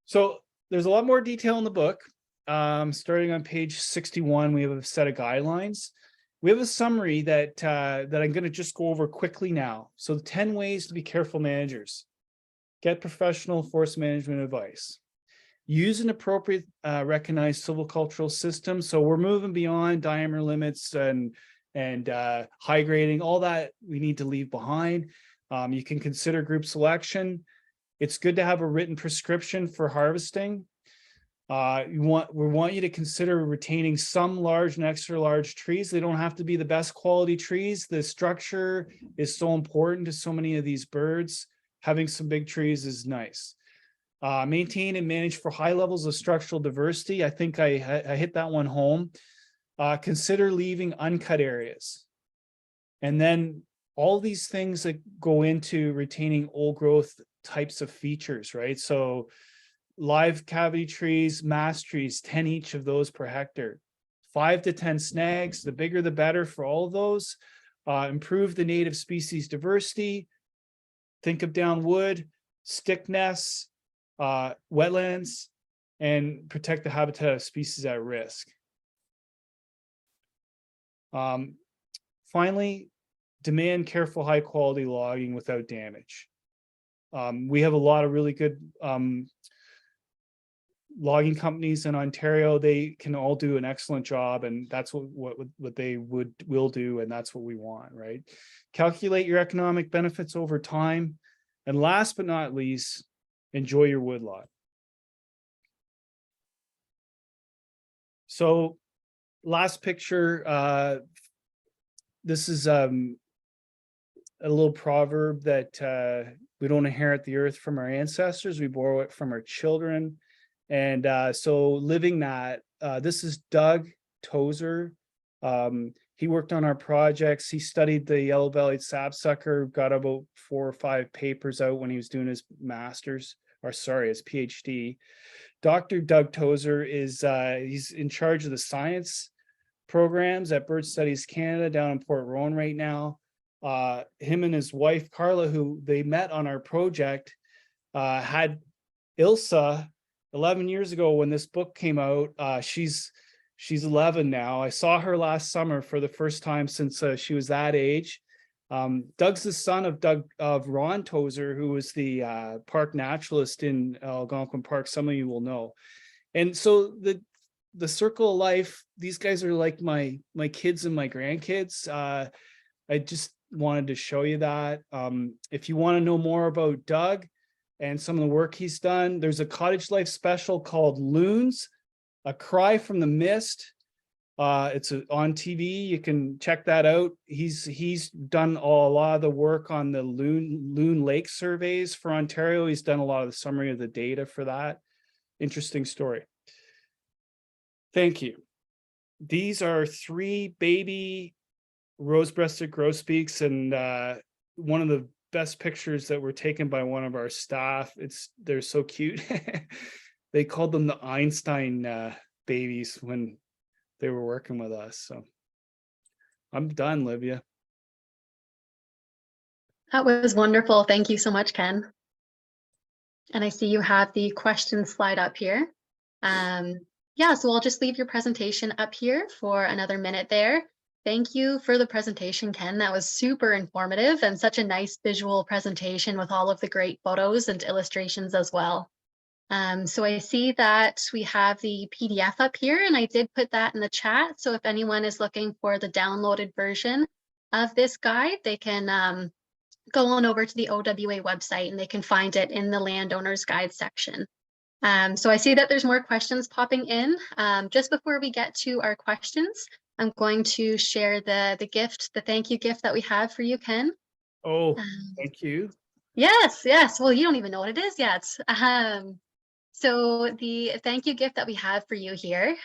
So there's a lot more detail in the book. Starting on page 61, we have a set of guidelines. We have a summary that I'm going to just go over quickly now. So 10 ways to be careful managers. Get professional forest management advice. Use an appropriate recognized silvicultural system. So we're moving beyond diameter limits and high grading, all that we need to leave behind. You can consider group selection. It's good to have a written prescription for harvesting. We want you to consider retaining some large and extra large trees. They don't have to be the best quality trees. The structure is so important to so many of these birds. Having some big trees is nice. Maintain and manage for high levels of structural diversity. I think I hit that one home. Consider leaving uncut areas. And then all these things that go into retaining old growth types of features, right? So live cavity trees, mass trees, 10 each of those per hectare. 5 to 10 snags, the bigger the better for all of those. Improve the native species diversity. Think of down wood, stick nests, wetlands, and protect the habitat of species at risk. Finally, demand careful, high quality logging without damage. We have a lot of really good logging companies in Ontario. They can all do an excellent job, and that's what they will do, and that's what we want, right? Calculate your economic benefits over time, and last but not least, enjoy your woodlot. So last picture, this is a little proverb that we don't inherit the earth from our ancestors, we borrow it from our children. And so living that, this is Doug Tozer. He worked on our projects. He studied the yellow-bellied sapsucker, got about 4 or 5 papers out when he was doing his master's, or sorry, his PhD. Dr. Doug Tozer is, he's in charge of the science programs at Bird Studies Canada down in Port Rowan right now. Him and his wife, Carla, who they met on our project, had Ilsa 11 years ago when this book came out. She's 11 now. I saw her last summer for the first time since she was that age. Doug's the son of Ron Tozer, who was the park naturalist in Algonquin Park. Some of you will know. And so the circle of life, these guys are like my kids and my grandkids. I just wanted to show you that. If you want to know more about Doug and some of the work he's done, there's a cottage life special called Loons, A Cry from the Mist. It's on TV. You can check that out. He's done a lot of the work on the Loon Lake surveys for Ontario. He's done a lot of the summary of the data for that. Interesting story. Thank you. These are 3 baby rose-breasted grosbeaks, and one of the best pictures that were taken by one of our staff. They're so cute. They called them the Einstein babies when they were working with us. So I'm done, Livia. That was wonderful. Thank you so much, Ken. And I see you have the question slide up here. Yeah, so I'll just leave your presentation up here for another minute there. Thank you for the presentation, Ken. That was super informative and such a nice visual presentation with all of the great photos and illustrations as well. So I see that we have the PDF up here, and I did put that in the chat. So if anyone is looking for the downloaded version of this guide, they can go on over to the OWA website and they can find it in the landowner's guide section. So I see that there's more questions popping in. Just before we get to our questions, I'm going to share the gift, the thank you gift that we have for you, Ken. Oh, thank you. Yes, yes. Well, you don't even know what it is yet. So the thank you gift that we have for you here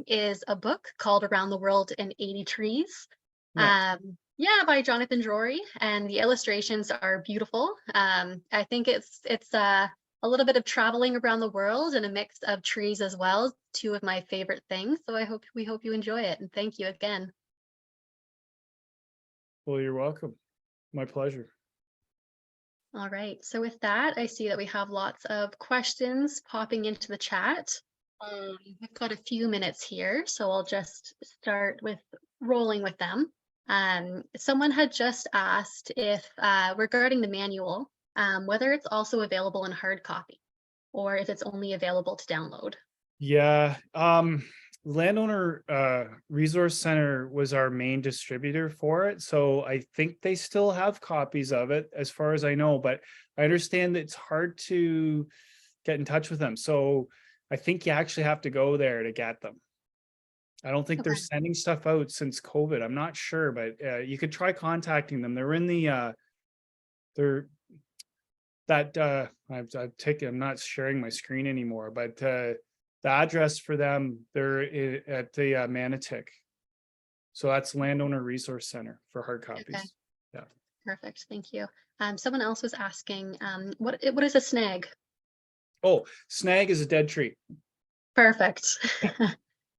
is a book called Around the World in 80 Trees. Nice. Yeah, by Jonathan Drury, and the illustrations are beautiful. I think it's a little bit of traveling around the world and a mix of trees as well. 2 of my favorite things. So we hope you enjoy it, and thank you again. Well, you're welcome. My pleasure. All right, so with that, I see that we have lots of questions popping into the chat. We've got a few minutes here, so I'll just start with rolling with them. Someone had just asked if regarding the manual, whether it's also available in hard copy or if it's only available to download. Yeah, Landowner Resource Center was our main distributor for it, so I think they still have copies of it as far as I know, but I understand that it's hard to get in touch with them, so I think you actually have to go there to get them. I don't think they're sending stuff out since COVID. I'm not sure, but you could try contacting them. They're in the I've taken, I'm not sharing my screen anymore, but the address for them, they're at the Manotick. So that's Landowner Resource Center for hard copies. Okay. Yeah. Perfect. Thank you. Someone else was asking, what is a snag? Oh, snag is a dead tree. Perfect.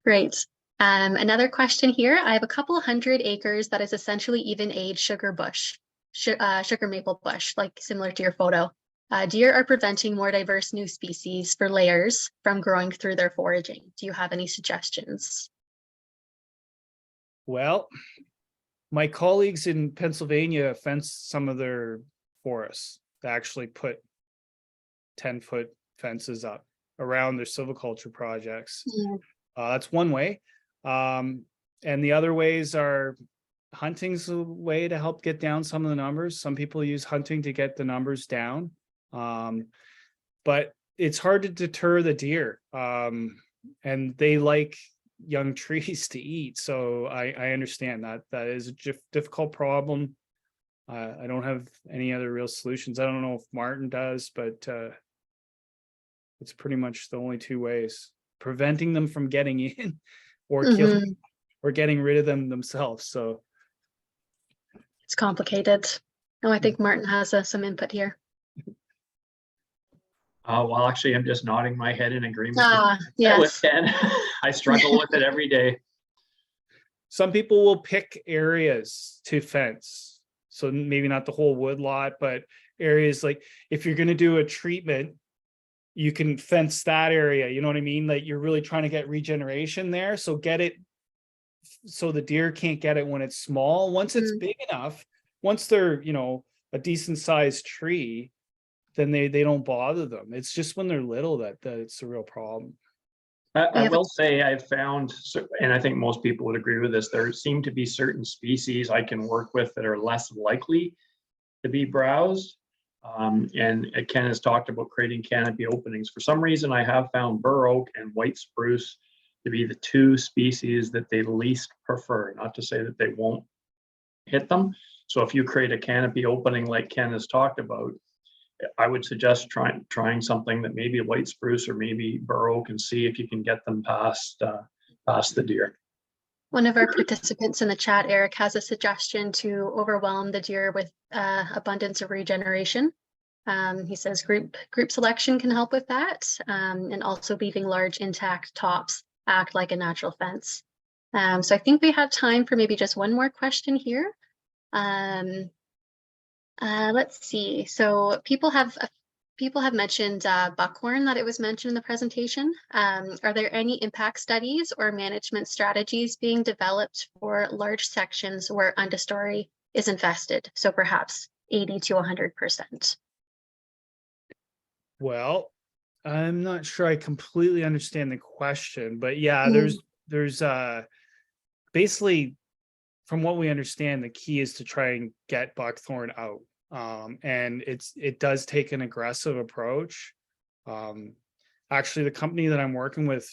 Great. Another question here. I have a couple 100 acres that is essentially even age sugar maple bush, like similar to your photo. Deer are preventing more diverse new species for layers from growing through their foraging. Do you have any suggestions? Well, my colleagues in Pennsylvania fenced some of their forests. They actually put 10-foot fences up around their silviculture projects. Yeah. That's one way. And the other ways are hunting's a way to help get down some of the numbers. Some people use hunting to get the numbers down. But it's hard to deter the deer. And they like young trees to eat. So I understand that is a difficult problem. I don't have any other real solutions. I don't know if Martin does, but it's pretty much the only 2 ways: preventing them from getting in or killing or getting rid of them themselves. So it's complicated. Oh, I think Martin has some input here. Well, actually, I'm just nodding my head in agreement yes. with Ken. I struggle with it every day. Some people will pick areas to fence. So maybe not the whole woodlot, but areas like if you're going to do a treatment, you can fence that area. You know what I mean? Like you're really trying to get regeneration there. So get it so the deer can't get it when it's small. Once it's big enough, once they're, a decent sized tree, then they don't bother them. It's just when they're little that it's a real problem. I have- will say I've found, and I think most people would agree with this, there seem to be certain species I can work with that are less likely to be browsed. And Ken has talked about creating canopy openings. For some reason, I have found bur oak and white spruce to be the two species that they least prefer. Not to say that they won't hit them. So if you create a canopy opening like Ken has talked about, I would suggest trying something that maybe a white spruce or maybe bur oak and see if you can get them past the deer. One of our participants in the chat, Eric, has a suggestion to overwhelm the deer with abundance of regeneration. He says group selection can help with that, and also leaving large intact tops act like a natural fence. So I think we have time for maybe just one more question here. Let's see. So people have mentioned buckhorn, that it was mentioned in the presentation. Are there any impact studies or management strategies being developed for large sections where understory is infested? So perhaps 80 to 100%. Well, I'm not sure I completely understand the question, but yeah, there's basically, from what we understand, the key is to try and get buckthorn out. And it does take an aggressive approach. Actually, the company that I'm working with,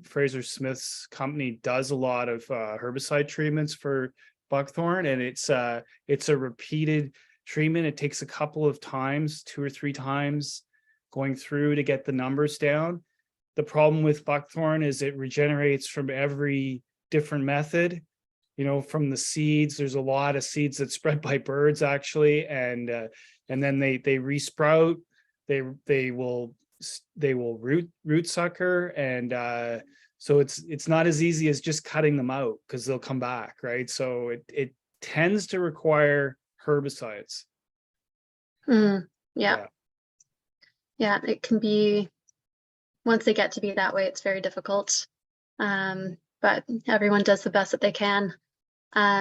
Fraser Smith's company, does a lot of herbicide treatments for buckthorn, and it's a repeated treatment. It takes a couple of times, 2 or 3 times going through to get the numbers down. The problem with buckthorn is it regenerates from every different method. You know, from the seeds, there's a lot of seeds that spread by birds actually, and then they resprout. They will root sucker, and so it's not as easy as just cutting them out, because they'll come back, right? So it tends to require herbicides. Yeah, it can be, once they get to be that way, it's very difficult. But everyone does the best that they can.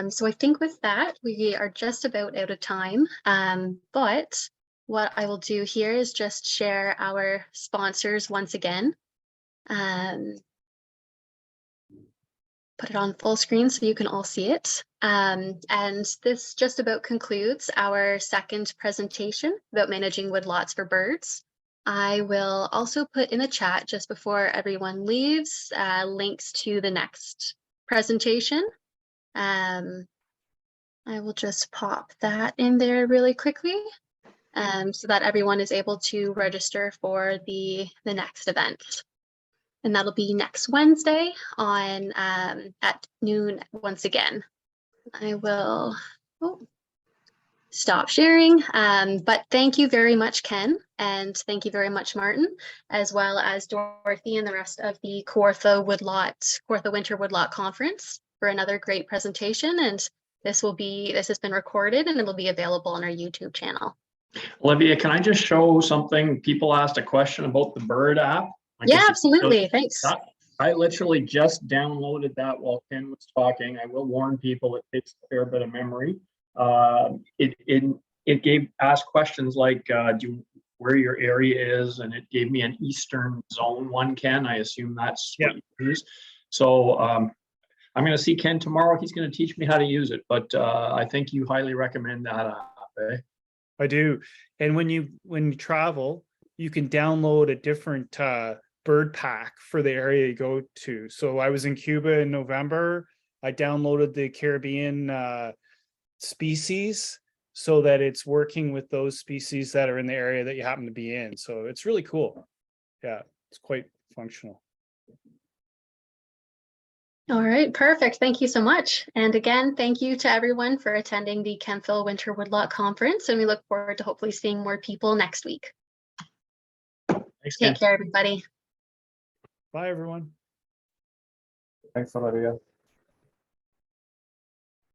So I think with that, we are just about out of time. But what I will do here is just share our sponsors once again. Put it on full screen so you can all see it. And this just about concludes our second presentation about managing woodlots for birds. I will also put in the chat just before everyone leaves links to the next presentation. I will just pop that in there really quickly so that everyone is able to register for the next event. And that'll be next Wednesday on at noon once again. I will stop sharing, but thank you very much, Ken, and thank you very much, Martin, as well as Dorothy and the rest of the Kawartha Winter Woodlot Conference for another great presentation. And this has been recorded and it will be available on our YouTube channel. Olivia, can I just show something? People asked a question about the bird app. Yeah, absolutely. Thanks. I literally just downloaded that while Ken was talking. I will warn people it takes a fair bit of memory. It asked questions like where your area is, and it gave me an Eastern Zone one, Ken. I assume that's what you use. So I'm going to see Ken tomorrow. He's going to teach me how to use it, but I think you highly recommend that app. Eh? I do. And when you travel, you can download a different bird pack for the area you go to. So I was in Cuba in November. I downloaded the Caribbean species so that it's working with those species that are in the area that you happen to be in. So it's really cool. Yeah, it's quite functional. All right, perfect. Thank you so much. And again, thank you to everyone for attending the Kemptville Winter Woodlot Conference. And we look forward to hopefully seeing more people next week. Thanks, Ken. Take care, everybody. Bye, everyone. Thanks, Olivia.